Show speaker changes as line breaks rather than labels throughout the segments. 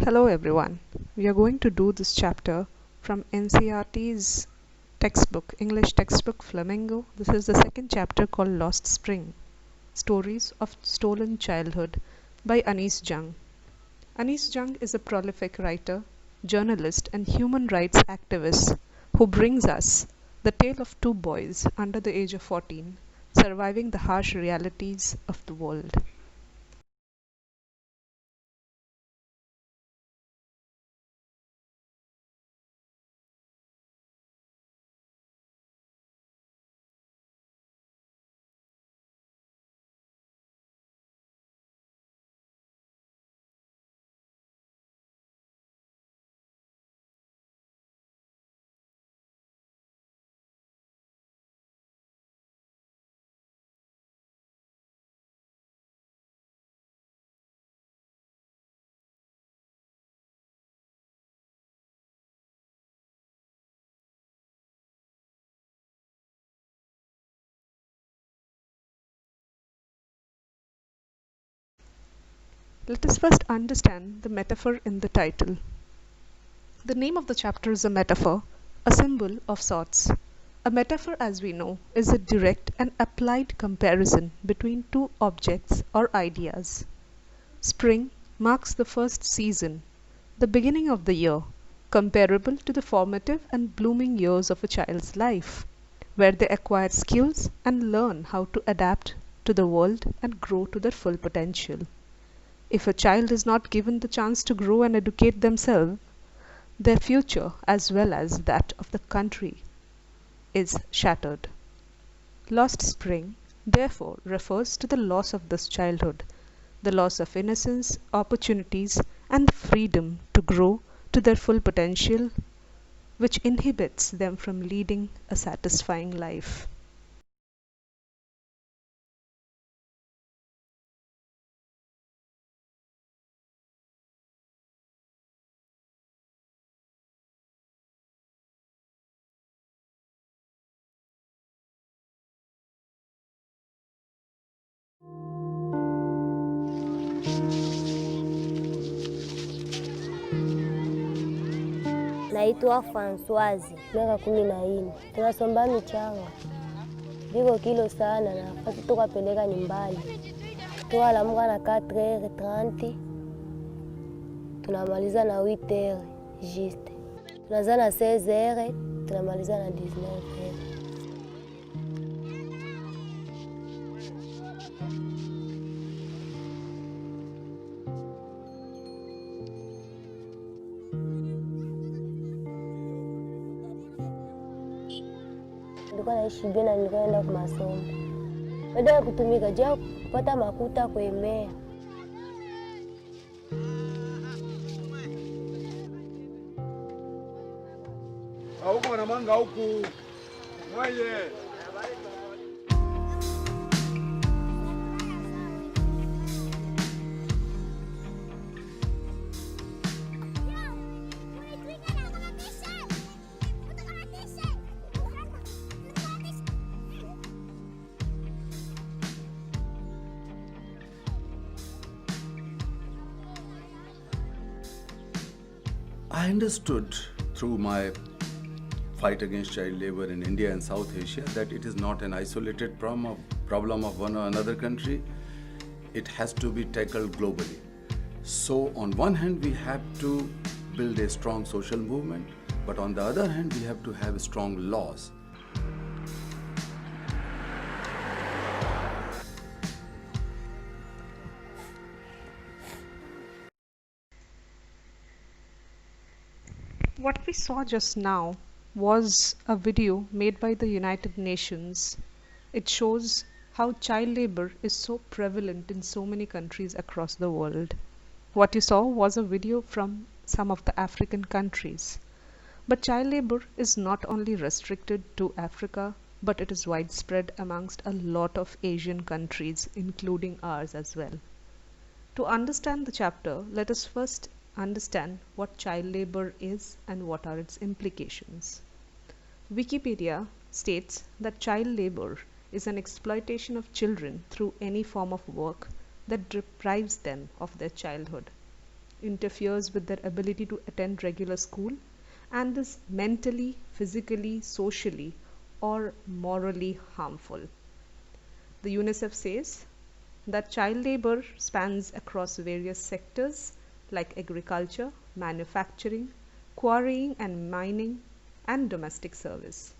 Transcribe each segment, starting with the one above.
Hello everyone. We are going to do this chapter from NCERT's textbook, English textbook Flamingo. This is the second chapter called Lost Spring, Stories of Stolen Childhood by Jung. Jung is a prolific writer, journalist and human rights activist who brings us the tale of two boys under the age of 14 surviving the harsh realities of the world. Let us first understand the metaphor in the title. The name of the chapter is a metaphor, a symbol of sorts. A metaphor, as we know, is a direct and applied comparison between two objects or ideas. Spring marks the first season, the beginning of the year, comparable to the formative and blooming years of a child's life, where they acquire skills and learn how to adapt to the world and grow to their full potential. If a child is not given the chance to grow and educate themselves, their future as well as that of the country is shattered. Lost spring, therefore, refers to the loss of this childhood, the loss of innocence, opportunities, and the freedom to grow to their full potential, which inhibits them from leading a satisfying life.
Naitwa Françoise, miaka 14. Tunasomba michanga. Viko kilo sana na fasi tukapeleka ni mbali. Tukalamuka na 4h30. Tunamaliza na 8h juste. Tunaanza na 16h, tunamaliza na 19h. Nilikuwa naishi bien na nilikuwa naenda kwa masomo. Baada ya kutumika je kupata makuta kuemea.
Huko na manga huku. Mwaye.
I understood through my fight against child labor in India and South Asia that it is not an isolated problem of one or another country. It has to be tackled globally. So on one hand, we have to build a strong social movement, but on the other hand, we have to have strong laws.
What we saw just now was a video made by the United Nations. It shows how child labor is so prevalent in so many countries across the world. What you saw was a video from some of the African countries. But child labor is not only restricted to Africa, but it is widespread amongst a lot of Asian countries, including ours as well. To understand the chapter, let us first understand what child labor is and what are its implications. Wikipedia states that child labor is an exploitation of children through any form of work that deprives them of their childhood. interferes with their ability to attend regular school, and is mentally, physically, socially, or morally harmful. The UNICEF says that child labor spans across various sectors like agriculture, manufacturing, quarrying and mining, and domestic service.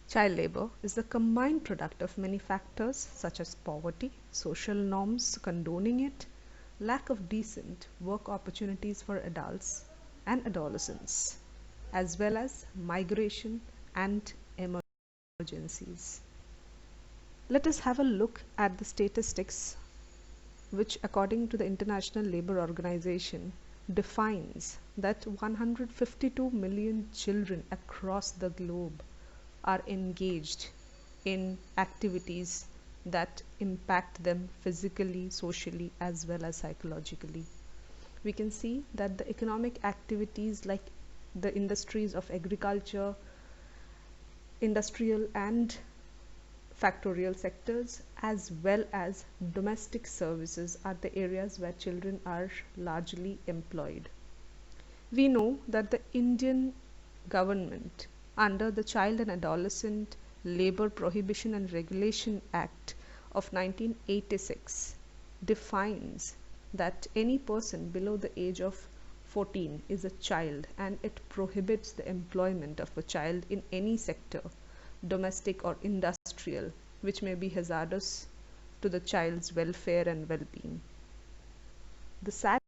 Child labor is the combined product of many factors such as poverty, social norms condoning it, lack of decent work opportunities for adults and adolescents, as well as migration and emergencies. Let us have a look at the statistics which, according to the International Labour Organization, defines that 152 million children across the globe are engaged in activities that impact them physically, socially, as well as psychologically. We can see that the economic activities like the industries of agriculture, industrial and factorial sectors, as well as domestic services, are the areas where children are largely employed. We know that the Indian government, under the Child and Adolescent Labour Prohibition and Regulation Act of 1986, defines that any person below the age of 14 is a child, and it prohibits the employment of a child in any sector, domestic or industrial, which may be hazardous to the child's welfare and well-being. The sad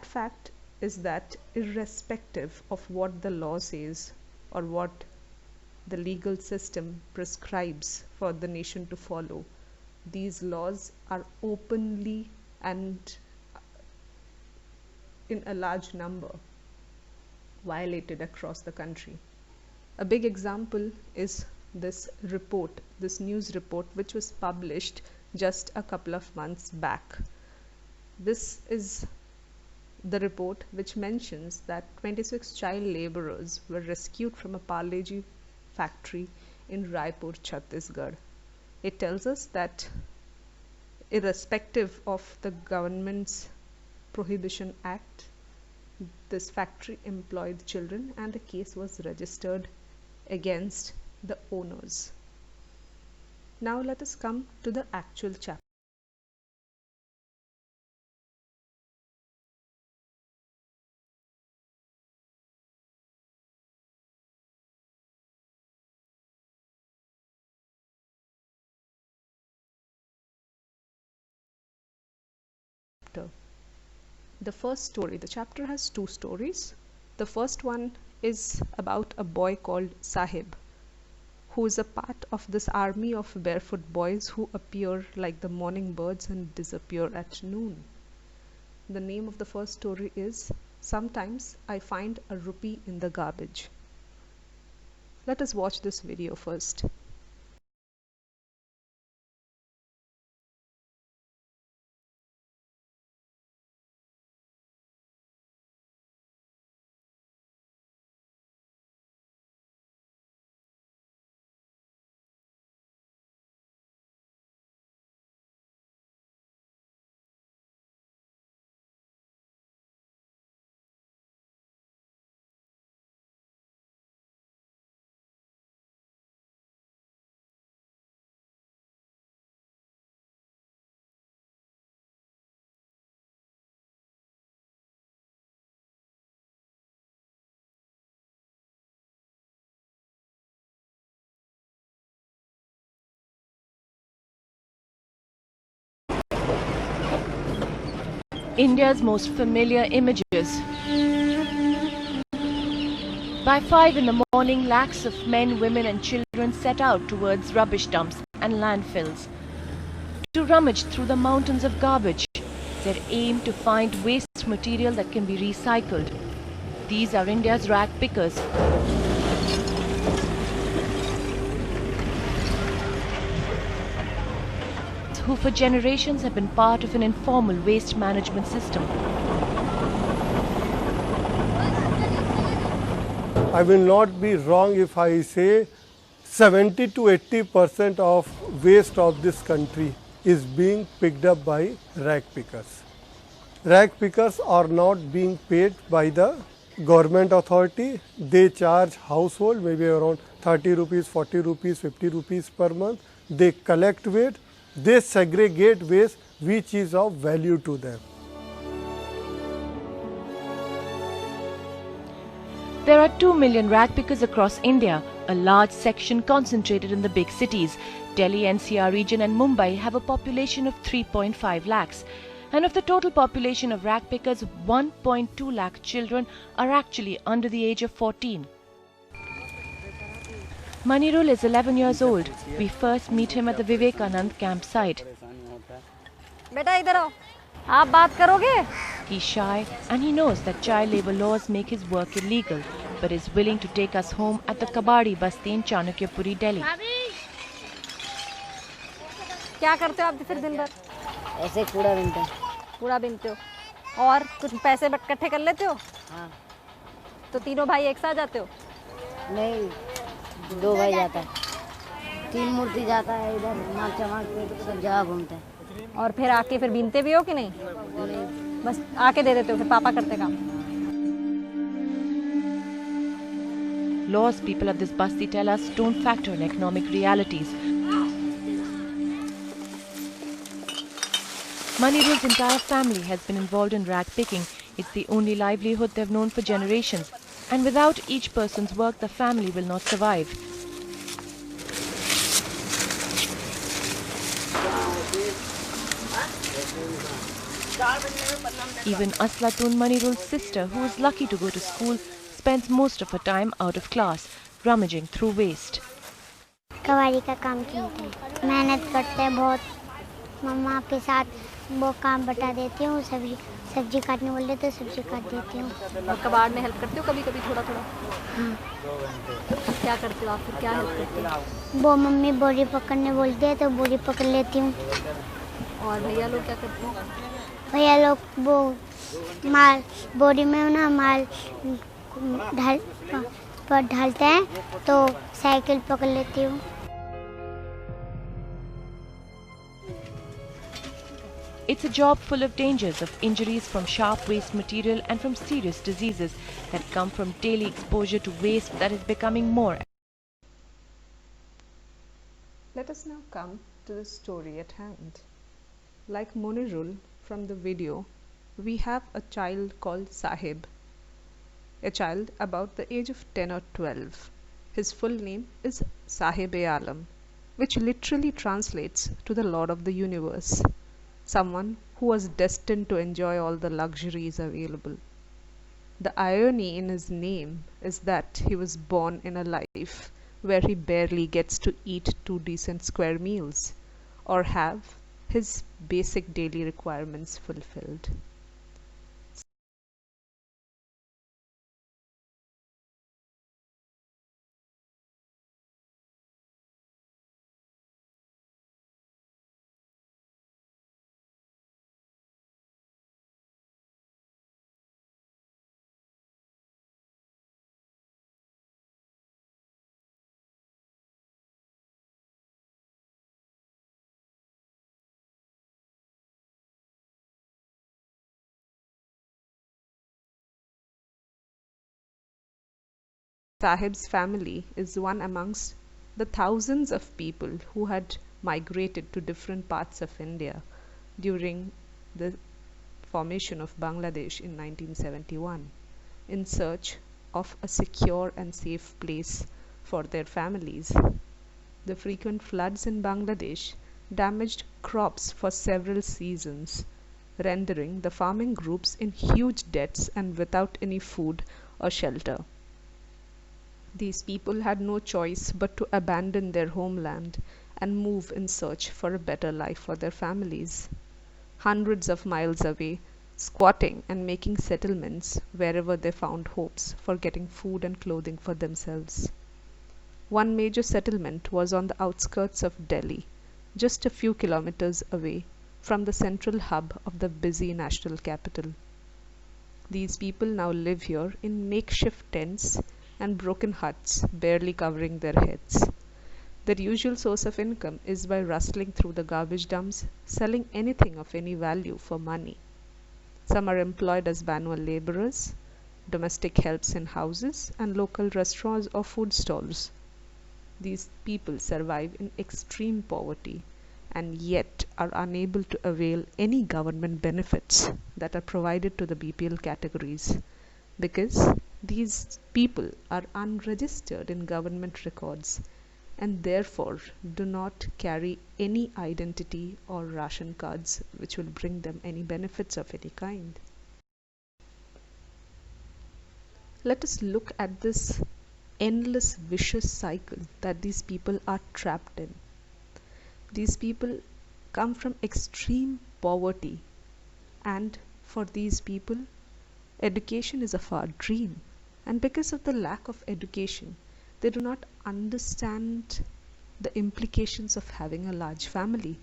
fact is that irrespective of what the law says or what the legal system prescribes for the nation to follow, these laws are openly and in a large number violated across the country. A big example is this report, this news report, which was published just a couple of months back. This is the report which mentions that 26 child laborers were rescued from a Parle-G factory in Raipur, Chhattisgarh. It tells us that irrespective of the government's Prohibition Act, this factory employed children and a case was registered against the owners. Now let us come to the actual chapter. The first story, the chapter has two stories. The first one is about a boy called Sahib, who is a part of this army of barefoot boys who appear like the morning birds and disappear at noon. The name of the first story is Sometimes I Find a Rupee in the Garbage. Let us watch this video first.
India's most familiar images. By 5 in the morning, lakhs of men, women and children set out towards rubbish dumps and landfills to rummage through the mountains of garbage, their aim to find waste material that can be recycled. These are India's rag pickers. Who for generations have been part of an informal waste management system.
I will not be wrong if I say 70 to 80% of waste of this country is being picked up by rag pickers. Rag pickers are not being paid by the government authority. They charge household maybe around 30 rupees, 40 rupees, 50 rupees per month. They collect waste, they segregate waste which is of value to them.
There are 2 million rag pickers across India, a large section concentrated in the big cities. Delhi, NCR region and Mumbai have a population of 3.5 lakhs. And of the total population of rag pickers, 1.2 lakh children are actually under the age of 14. Manirul is 11 years old. We first meet him at the Vivekanand campsite.
बेटा इधर आओ, आप बात करोगे?
He's shy and he knows that child labor laws make his work illegal, but is willing to take us home at the Kabadi Basti in Chanukyapuri, Delhi.
क्या करते हो आप फिर दिन भर?
ऐसे कूड़ा बीनते हैं।
कूड़ा बीनते हो और कुछ पैसे इकट्ठे कर लेते हो?
हाँ।
तो तीनों भाई एक साथ जाते हो?
नहीं, 2 भाई जाता है। 3 मूर्ति जाता है इधर मार चमार पे सब जगह घूमते हैं।
और फिर आके फिर बीनते भी हो कि नहीं? बस आके दे देते हो, फिर पापा करते काम।
Laws people of this basti tell us don't factor in economic realities. Manirul's entire family has been involved in rag picking. It's the only livelihood they've known for generations. And without each person's work, the family will not survive. Even Aslatun, Manirul's sister, who is lucky to go to school, spends most of her time out of class, rummaging through waste.
कबाड़ी का काम करते हैं, मेहनत करते हैं बहुत। मम्मा के साथ वो काम बटा देती हूँ, सब्जी काटने बोलते तो सब्जी काट देती हूँ।
और कबाड़ में हेल्प करते हो कभी-कभी थोड़ा-थोड़ा?
हाँ।
क्या करते हो आप फिर, क्या हेल्प करते हो?
वो मम्मी बोरी पकड़ने बोलती है तो बोरी पकड़ लेती हूँ।
और भैया लोग क्या करते हैं?
भैया लोग वो माल बोरी में ना माल ढालते हैं तो साइकिल पकड़ लेती हूँ।
It's a job full of dangers, of injuries from sharp waste material and from serious diseases that come from daily exposure to waste that is becoming more.
Let us now come to the story at hand. Like Monirul from the video, we have a child called Sahib, a child about the age of 10 or 12. His full name is Sahib-e-Alam, which literally translates to the Lord of the Universe, someone who was destined to enjoy all the luxuries available. The irony in his name is that he was born in a life where he barely gets to eat 2 decent square meals or have his basic daily requirements fulfilled. Sahib's family is one amongst the thousands of people who had migrated to different parts of India during the formation of Bangladesh in 1971 in search of a secure and safe place for their families. The frequent floods in Bangladesh damaged crops for several seasons, rendering the farming groups in huge debts and without any food or shelter. These people had no choice but to abandon their homeland and move in search for a better life for their families. Hundreds of miles away, squatting and making settlements wherever they found hopes for getting food and clothing for themselves. One major settlement was on the outskirts of Delhi, just a few kilometers away from the central hub of the busy national capital. These people now live here in makeshift tents and broken huts barely covering their heads. Their usual source of income is by rustling through the garbage dumps, selling anything of any value for money. Some are employed as manual laborers, domestic helps in houses, and local restaurants or food stalls. These people survive in extreme poverty and yet are unable to avail any government benefits that are provided to the BPL categories because these people are unregistered in government records and therefore do not carry any identity or ration cards which will bring them any benefits of any kind. Let us look at this endless vicious cycle that these people are trapped in. These people come from extreme poverty, and for these people education is a far dream, and because of the lack of education they do not understand the implications of having a large family.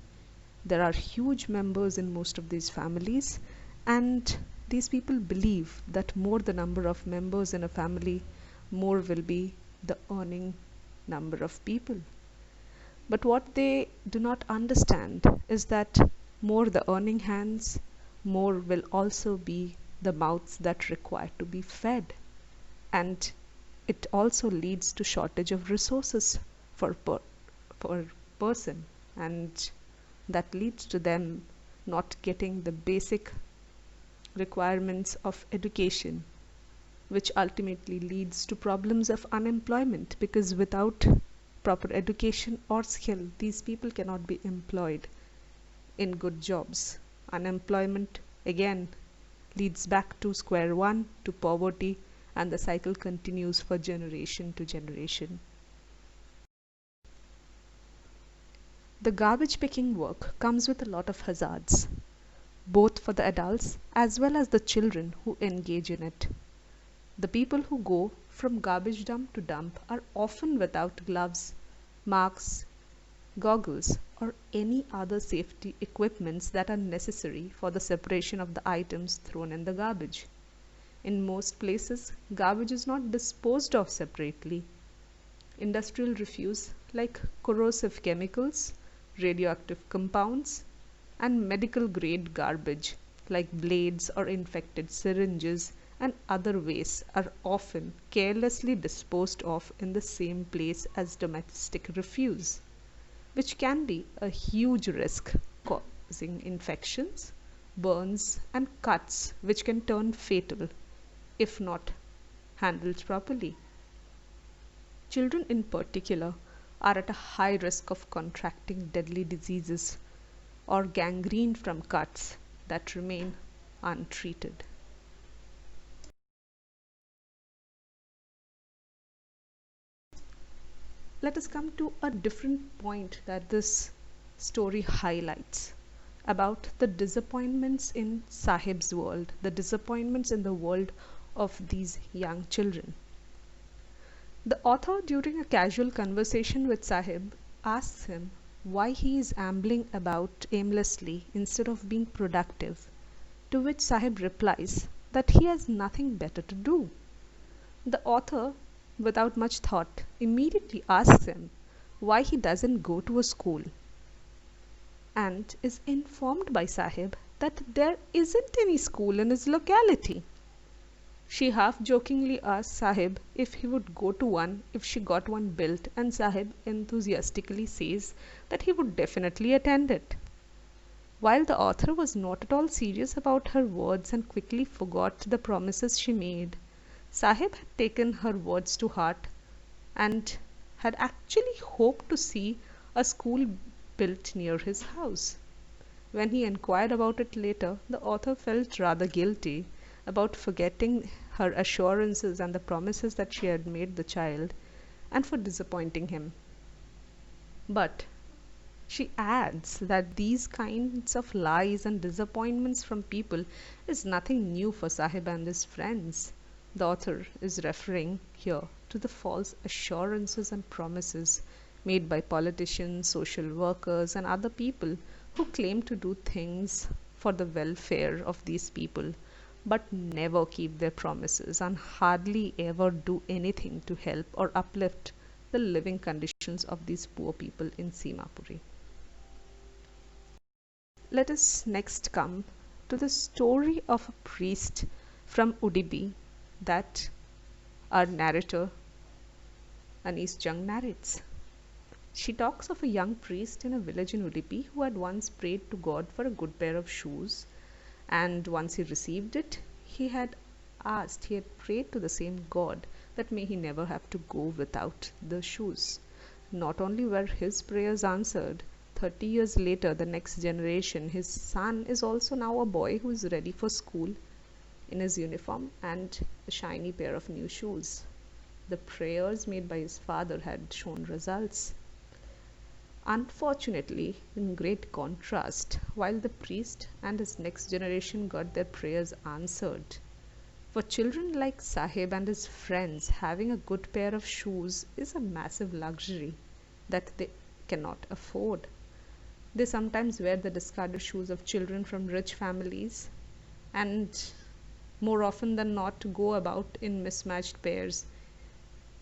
There are huge members in most of these families, and these people believe that more the number of members in a family, more will be the earning number of people. But what they do not understand is that more the earning hands, more will also be the mouths that require to be fed. And it also leads to shortage of resources for person, and that leads to them not getting the basic requirements of education, which ultimately leads to problems of unemployment, because without proper education or skill these people cannot be employed in good jobs. Unemployment again leads back to square one, to poverty, and the cycle continues for generation to generation. The garbage picking work comes with a lot of hazards, both for the adults as well as the children who engage in it. The people who go from garbage dump to dump are often without gloves, masks, goggles, or any other safety equipments that are necessary for the separation of the items thrown in the garbage. In most places, garbage is not disposed of separately. Industrial refuse like corrosive chemicals, radioactive compounds, and medical grade garbage like blades or infected syringes and other wastes are often carelessly disposed of in the same place as domestic refuse, which can be a huge risk, causing infections, burns, and cuts which can turn fatal if not handled properly. Children in particular are at a high risk of contracting deadly diseases or gangrene from cuts that remain untreated. Let us come to a different point that this story highlights about the disappointments in Sahib's world, the disappointments in the world of these young children. The author, during a casual conversation with Sahib, asks him why he is ambling about aimlessly instead of being productive, to which Sahib replies that he has nothing better to do. The author, without much thought, immediately asks him why he doesn't go to a school, and is informed by Sahib that there isn't any school in his locality. She half-jokingly asks Sahib if he would go to one if she got one built, and Sahib enthusiastically says that he would definitely attend it. While the author was not at all serious about her words and quickly forgot the promises she made, Sahib had taken her words to heart and had actually hoped to see a school built near his house. When he inquired about it later, the author felt rather guilty about forgetting her assurances and the promises that she had made the child, and for disappointing him. But she adds that these kinds of lies and disappointments from people is nothing new for Sahib and his friends. The author is referring here to the false assurances and promises made by politicians, social workers, and other people who claim to do things for the welfare of these people, but never keep their promises and hardly ever do anything to help or uplift the living conditions of these poor people in Simapuri. Let us next come to the story of a priest from Udupi that our narrator Anis Jung narrates. She talks of a young priest in a village in Udupi who had once prayed to God for a good pair of shoes, and once he received it, he had prayed to the same God that may he never have to go without the shoes. Not only were his prayers answered, 30 years later, the next generation, his son is also now a boy who is ready for school in his uniform and a shiny pair of new shoes. The prayers made by his father had shown results. Unfortunately, in great contrast, while the priest and his next generation got their prayers answered, for children like Sahib and his friends, having a good pair of shoes is a massive luxury that they cannot afford. They sometimes wear the discarded shoes of children from rich families and more often than not go about in mismatched pairs.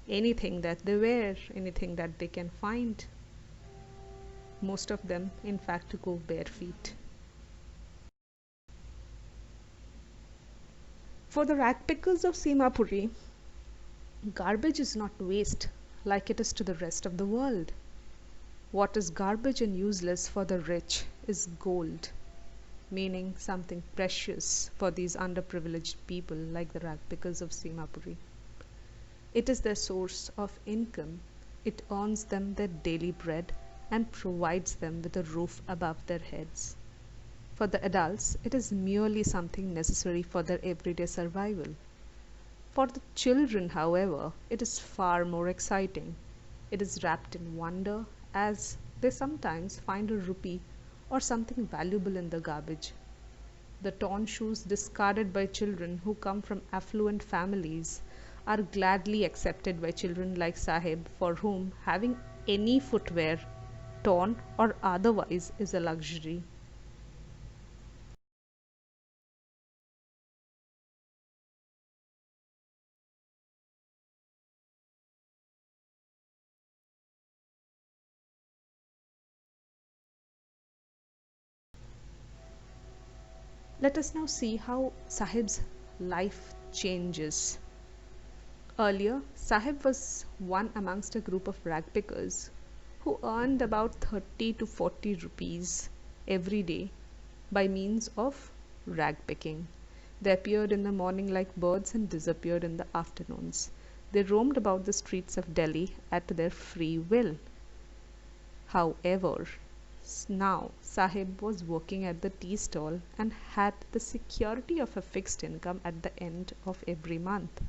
Anything that they wear, anything that they can find. Most of them, in fact, go bare feet. For the rag pickers of Simapuri, garbage is not waste like it is to the rest of the world. What is garbage and useless for the rich is gold, meaning something precious for these underprivileged people like the rag pickers of Simapuri. It is their source of income. It earns them their daily bread and provides them with a roof above their heads. For the adults, it is merely something necessary for their everyday survival. For the children, however, it is far more exciting. It is wrapped in wonder as they sometimes find a rupee or something valuable in the garbage. The torn shoes discarded by children who come from affluent families are gladly accepted by children like Sahib, for whom having any footwear, torn or otherwise, is a luxury. Let us now see how Sahib's life changes. Earlier, Sahib was one amongst a group of rag pickers who earned about 30 to 40 rupees every day by means of rag picking. They appeared in the morning like birds and disappeared in the afternoons. They roamed about the streets of Delhi at their free will. However, now Sahib was working at the tea stall and had the security of a fixed income at the end of every month.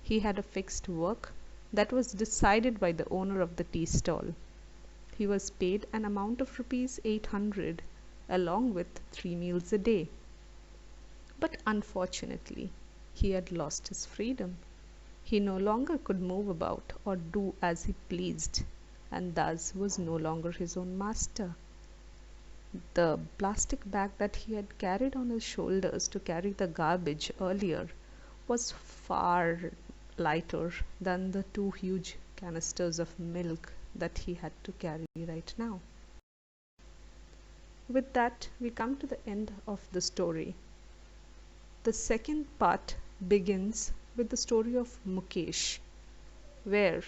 He had a fixed work that was decided by the owner of the tea stall. He was paid an amount of rupees 800 along with 3 meals a day. But unfortunately, he had lost his freedom. He no longer could move about or do as he pleased, and thus was no longer his own master. The plastic bag that he had carried on his shoulders to carry the garbage earlier was far lighter than the 2 huge canisters of milk that he had to carry right now. With that, we come to the end of the story. The second part begins with the story of Mukesh, where,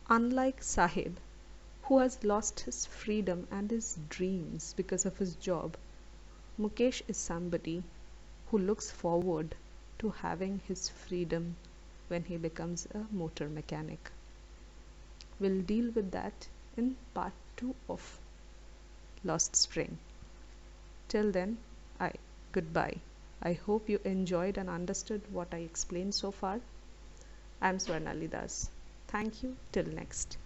unlike Sahib, who has lost his freedom and his dreams because of his job, Mukesh is somebody who looks forward to having his freedom when he becomes a motor mechanic. We'll deal with that in part 2 of Lost Spring. Till then, goodbye. I hope you enjoyed and understood what I explained so far. I'm Swarnali Das. Thank you. Till next.